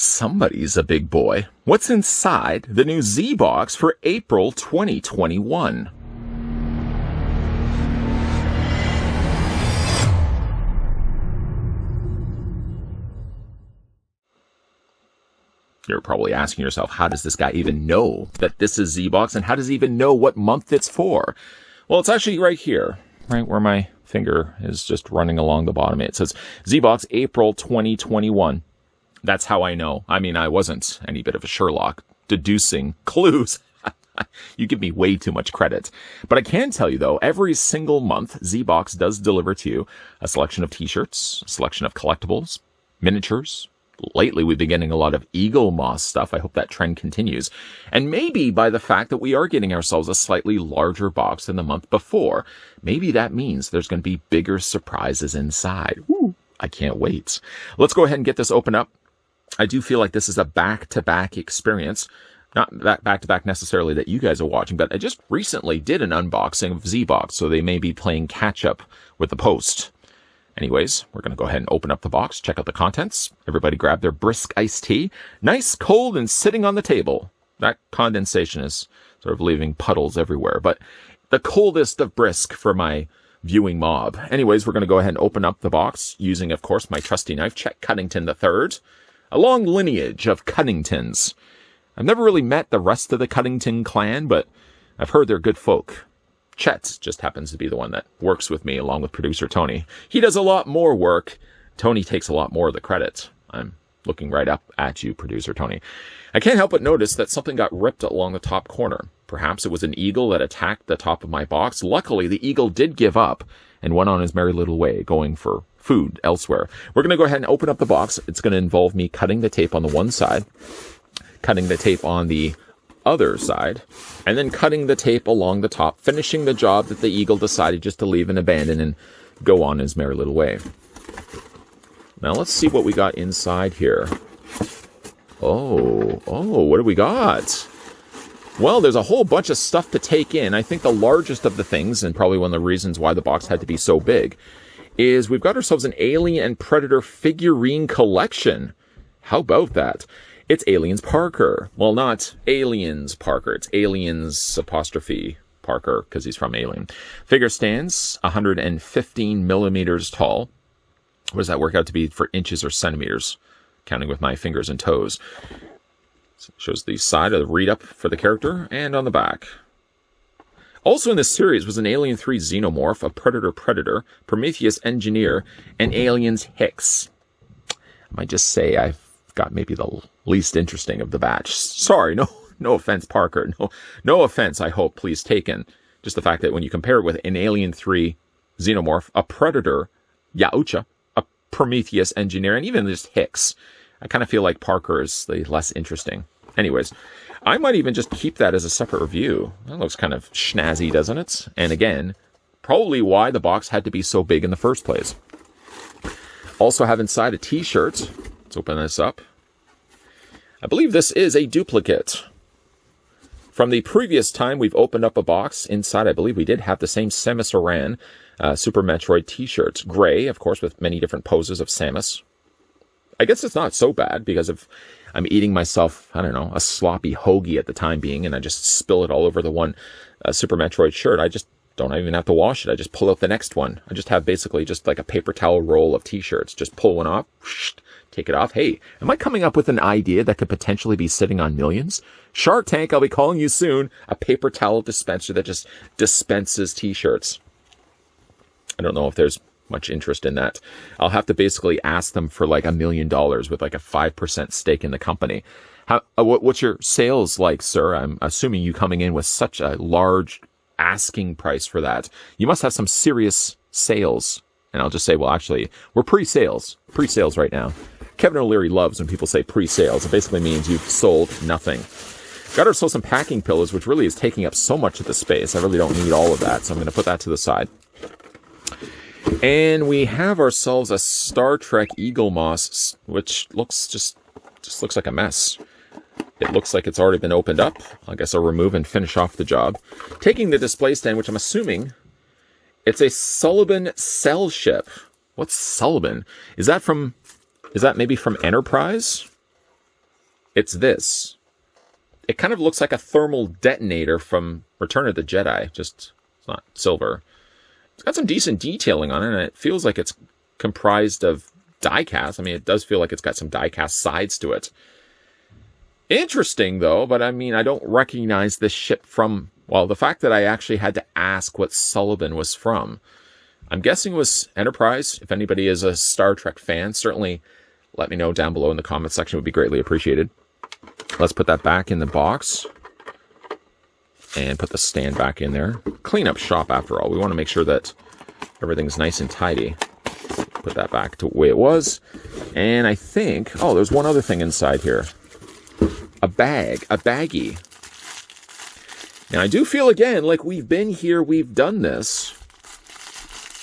Somebody's a big boy. What's inside the new Zbox for April 2021? You're probably asking yourself, how does this guy even know that this is Zbox, and how does he even know what month it's for? Well, it's actually right here, right where my finger is just running along the bottom. It says Zbox April 2021. That's how I know. I mean, I wasn't any bit of a Sherlock deducing clues. You give me way too much credit. But I can tell you, though, every single month, Zbox does deliver to you a selection of t-shirts, a selection of collectibles, miniatures. Lately, we've been getting a lot of Eagle Moss stuff. I hope that trend continues. And maybe by the fact that we are getting ourselves a slightly larger box than the month before, maybe that means there's going to be bigger surprises inside. Woo, I can't wait. Let's go ahead and get this open up. I do feel like this is a back-to-back experience. Not that back-to-back necessarily that you guys are watching, but I just recently did an unboxing of Zbox, so they may be playing catch-up with the post. Anyways, we're going to go ahead and open up the box, check out the contents. Everybody grab their brisk iced tea. Nice, cold, and sitting on the table. That condensation is sort of leaving puddles everywhere, but the coldest of brisk for my viewing mob. Anyways, we're going to go ahead and open up the box using, of course, my trusty knife, Chet Cunnington III. A long lineage of Cunningtons. I've never really met the rest of the Cunnington clan, but I've heard they're good folk. Chet just happens to be the one that works with me along with producer Tony. He does a lot more work. Tony takes a lot more of the credit. I'm looking right up at you, producer Tony. I can't help but notice that something got ripped along the top corner. Perhaps it was an eagle that attacked the top of my box. Luckily, the eagle did give up and went on his merry little way, going for food elsewhere. We're going to go ahead and open up the box. It's going to involve me cutting the tape on the one side, cutting the tape on the other side, and then cutting the tape along the top, finishing the job that the eagle decided just to leave and abandon and go on his merry little way. Now let's see what we got inside here. Oh, what do we got? Well, there's a whole bunch of stuff to take in. I think the largest of the things, and probably one of the reasons why the box had to be so big, is we've got ourselves an Alien and Predator figurine collection. How about that? It's Aliens Parker. Well, not Aliens Parker. It's Aliens apostrophe Parker, because he's from Alien. Figure stands 115 millimeters tall. What does that work out to be for inches or centimeters? Counting with my fingers and toes. So it shows the side of the read-up for the character, and on the back. Also in this series was an Alien 3 Xenomorph, a Predator, Prometheus Engineer, and Aliens Hicks. I might just say I've got maybe the least interesting of the batch. Sorry, no offense, Parker. No offense, I hope, please taken. Just the fact that when you compare it with an Alien 3 Xenomorph, a Predator, Yautja, a Prometheus Engineer, and even just Hicks, I kind of feel like Parker is the less interesting. Anyways, I might even just keep that as a separate review. That looks kind of snazzy, doesn't it? And again, probably why the box had to be so big in the first place. Also have inside a t-shirt. Let's open this up. I believe this is a duplicate. From the previous time we've opened up a box, inside I believe we did have the same Samus Aran Super Metroid t-shirts. Gray, of course, with many different poses of Samus. I guess it's not so bad, because if I'm eating myself, I don't know, a sloppy hoagie at the time being, and I just spill it all over the one Super Metroid shirt, I just don't even have to wash it. I just pull out the next one. I just have basically just like a paper towel roll of t-shirts. Just pull one off, take it off. Hey, am I coming up with an idea that could potentially be sitting on millions? Shark Tank, I'll be calling you soon. A paper towel dispenser that just dispenses t-shirts. I don't know if there's much interest in that. I'll have to basically ask them for like $1 million with like a 5% stake in the company. What's your sales like, sir? I'm assuming you coming in with such a large asking price for that. You must have some serious sales. And I'll just say, well, actually, we're pre-sales right now. Kevin O'Leary loves when people say pre-sales. It basically means you've sold nothing. Got ourselves some packing pillows, which really is taking up so much of the space. I really don't need all of that, so I'm going to put that to the side. And we have ourselves a Star Trek Eagle Moss, which looks just looks like a mess. It looks like it's already been opened up. I guess I'll remove and finish off the job. Taking the display stand, which I'm assuming it's a Sullivan cell ship. What's Sullivan? Is that maybe from Enterprise? It's this. It kind of looks like a thermal detonator from Return of the Jedi, just it's not silver. It's got some decent detailing on it, and it feels like it's comprised of die-cast. I mean, it does feel like it's got some die-cast sides to it. Interesting, though, but I mean, I don't recognize this ship from, well, the fact that I actually had to ask what Sullivan was from. I'm guessing it was Enterprise. If anybody is a Star Trek fan, certainly let me know down below in the comment section. It would be greatly appreciated. Let's put that back in the box and put the stand back in there. Clean up shop after all. We want to make sure that everything's nice and tidy. Put that back to the way it was. And I think, oh, there's one other thing inside here. A baggie. Now I do feel again like we've been here, we've done this.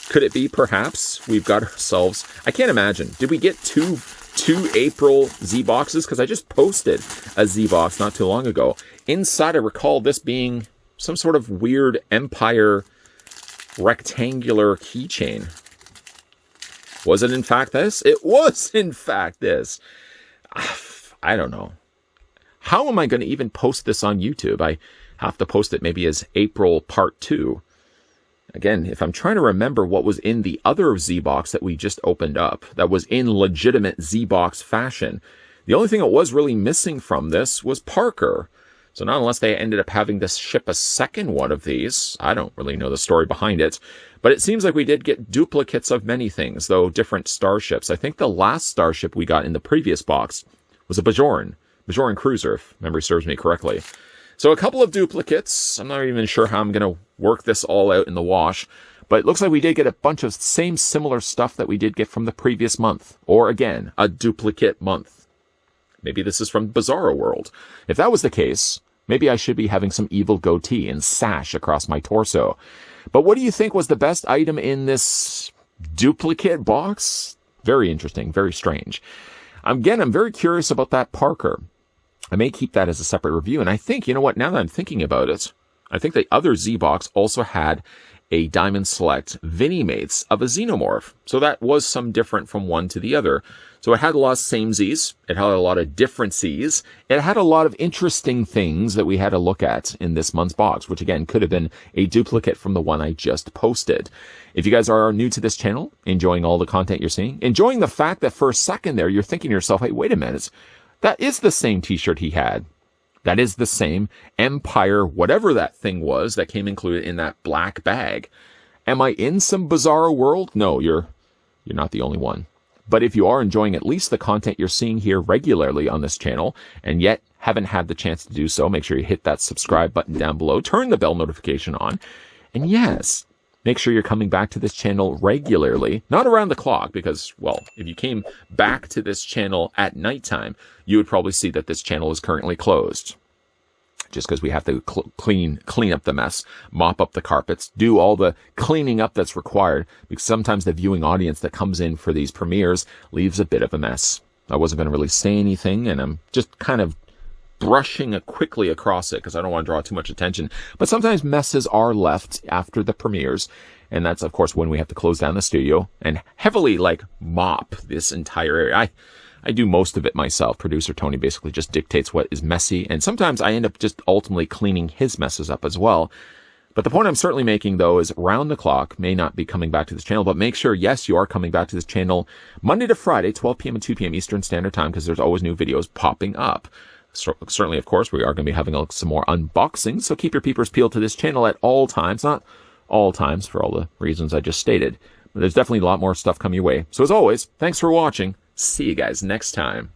Could it be perhaps we've got ourselves, I can't imagine. Did we get two April Zboxes? Because I just posted a Zbox not too long ago. Inside I recall this being some sort of weird Empire rectangular keychain. Was it in fact this? It was in fact this. I don't know. How am I going to even post this on YouTube? I have to post it maybe as April Part 2. Again, if I'm trying to remember what was in the other Zbox that we just opened up, that was in legitimate Zbox fashion, the only thing that was really missing from this was Parker. So not unless they ended up having to ship a second one of these. I don't really know the story behind it. But it seems like we did get duplicates of many things, though different starships. I think the last starship we got in the previous box was a Bajoran cruiser, if memory serves me correctly. So a couple of duplicates. I'm not even sure how I'm going to work this all out in the wash. But it looks like we did get a bunch of same similar stuff that we did get from the previous month. Or again, a duplicate month. Maybe this is from Bizarro World. If that was the case, maybe I should be having some evil goatee and sash across my torso. But what do you think was the best item in this duplicate box? Very interesting, very strange. Again, I'm very curious about that Parker. I may keep that as a separate review. And I think, you know what, now that I'm thinking about it, I think the other Zbox also had a Diamond Select Vinimates of a Xenomorph. So that was some different from one to the other. So it had a lot of samesies. It had a lot of different Cs. It had a lot of interesting things that we had to look at in this month's box, which again could have been a duplicate from the one I just posted. If you guys are new to this channel, enjoying all the content you're seeing, enjoying the fact that for a second there, you're thinking to yourself, hey, wait a minute, that is the same t-shirt he had. That is the same Empire, whatever that thing was that came included in that black bag. Am I in some bizarro world? No, you're not the only one. But if you are enjoying at least the content you're seeing here regularly on this channel, and yet haven't had the chance to do so, make sure you hit that subscribe button down below, turn the bell notification on, and yes, make sure you're coming back to this channel regularly, not around the clock, because, well, if you came back to this channel at nighttime, you would probably see that this channel is currently closed. Just because we have to clean up the mess, mop up the carpets, do all the cleaning up that's required, because sometimes the viewing audience that comes in for these premieres leaves a bit of a mess. I wasn't going to really say anything, and I'm just kind of brushing quickly across it because I don't want to draw too much attention. But sometimes messes are left after the premieres, and that's, of course, when we have to close down the studio and heavily, mop this entire area. I do most of it myself. Producer Tony basically just dictates what is messy, and sometimes I end up just ultimately cleaning his messes up as well. But the point I'm certainly making, though, is round the clock may not be coming back to this channel, but make sure, yes, you are coming back to this channel Monday to Friday, 12 p.m. and 2 p.m. Eastern Standard Time, because there's always new videos popping up. So, certainly, of course, we are going to be having some more unboxings, so keep your peepers peeled to this channel at all times. Not all times, for all the reasons I just stated. But there's definitely a lot more stuff coming your way. So as always, thanks for watching. See you guys next time.